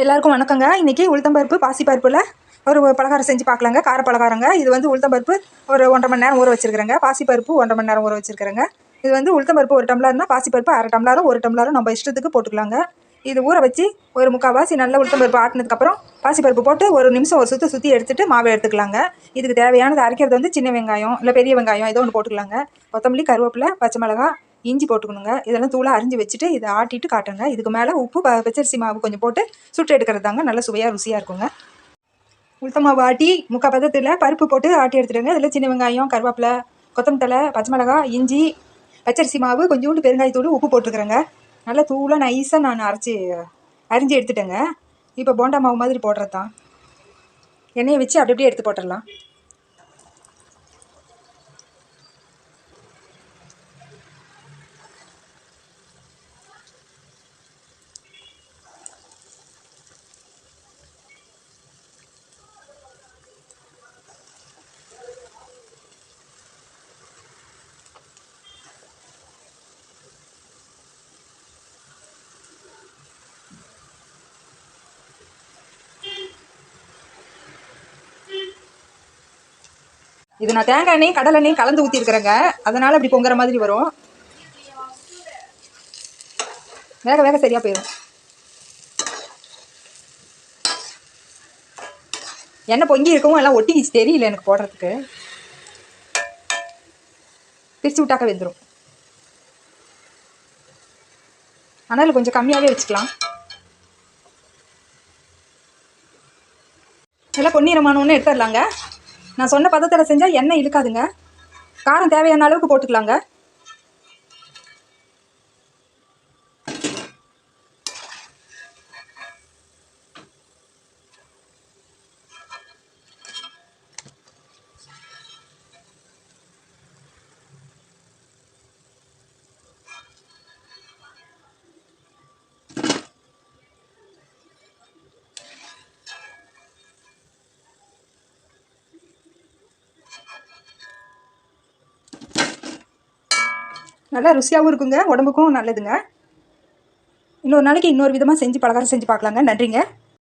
எல்லாருக்கும் வணக்கங்க. இன்றைக்கி உளுத்தம்பருப்பு பாசிப்பருப்பில் ஒரு பலகாரம் செஞ்சு பார்க்கலாங்க. கார பலகாரங்க. இது வந்து உளுத்தம்பருப்பு ஒரு 1.5 மணி நேரம் ஊற வச்சுருக்கிறேங்க. பாசிப்பருப்பு 1.5 மணி நேரம் ஊற வச்சுருக்கிறேங்க. இது வந்து உளுத்தம்பருப்பு 1 டம்ளர்னா பாசிப்பருப்பு 1/2 டம்ளரும் 1 டம்ளரும் நம்ம இஷ்டத்துக்கு போட்டுக்கலாங்க. இது ஊற வச்சு ஒரு 3/4 வாசி நல்ல உளுத்தம்பருப்பு ஆட்டினதுக்கப்புறம் பாசிப்பருப்பு போட்டு ஒரு நிமிஷம் ஒரு சுற்றி எடுத்துகிட்டு மாவை எடுத்துக்கலாங்க. இதுக்கு தேவையானது அரைக்கிறது வந்து சின்ன வெங்காயம் இல்லை பெரிய வெங்காயம் ஏதோ ஒன்று போட்டுக்கலாங்க. கொத்தமல்லி, கருவேப்பிலை, பச்சை மிளகா, இஞ்சி போட்டுக்கணுங்க. இதெல்லாம் தூளாக அரிஞ்சு வச்சுட்டு இதை ஆட்டிட்டு காட்டுங்க. இதுக்கு மேலே உப்பு பச்சரிசி மாவு கொஞ்சம் போட்டு சுட்டு எடுக்கிறது தாங்க நல்ல சுவையாக ருசியாக இருக்குங்க. உளுத்த மாவு ஆட்டி 3/4 பதத்தில் பருப்பு போட்டு ஆட்டி எடுத்துடுங்க. இதில் சின்ன வெங்காயம், கருவேப்பிலை, கொத்தமல்லி தழை, பச்சை மிளகா, இஞ்சி, பச்சரிசி மாவு, கொஞ்சோண்டு பெருங்காயத்தூள், உப்பு போட்டுருக்குறேங்க. நல்லா தூளாக நைஸாக நான் அரிஞ்சு எடுத்துட்டேங்க. இப்போ போண்டா மாவு மாதிரி போடுறது தான். எண்ணெயை வச்சு அப்படி அப்படியே எடுத்து போட்டுடலாம். இது நான் தேங்காய் எண்ணெயும் கடலை எண்ணெயும் கலந்து ஊற்றிருக்கிறேங்க. அதனால் அப்படி பொங்குற மாதிரி வரும். வேக வேக சரியாக போயிடும். எண்ணெய் பொங்கி இருக்கவும் எல்லாம் ஒட்டிக்கிச்சு, தெரியல எனக்கு போடுறதுக்கு. பிரித்து விட்டாக்க வெந்துடும். ஆனால் கொஞ்சம் கம்மியாகவே வச்சுக்கலாம். எல்லாம் பொன்னிறமானோன்னு எடுத்துடலாங்க. நான் சொன்ன பதத்தில் செஞ்சால் எண்ணெய் இழுக்காதுங்க. காரம் தேவையான அளவுக்கு போட்டுக்கலாங்க. நல்லா ருசியாகவும் இருக்குங்க, உடம்புக்கும் நல்லதுங்க. இன்னொரு நாளைக்கு இன்னொரு விதமாக செஞ்சு பலகாரம் செஞ்சு பார்க்கலாங்க. நன்றிங்க.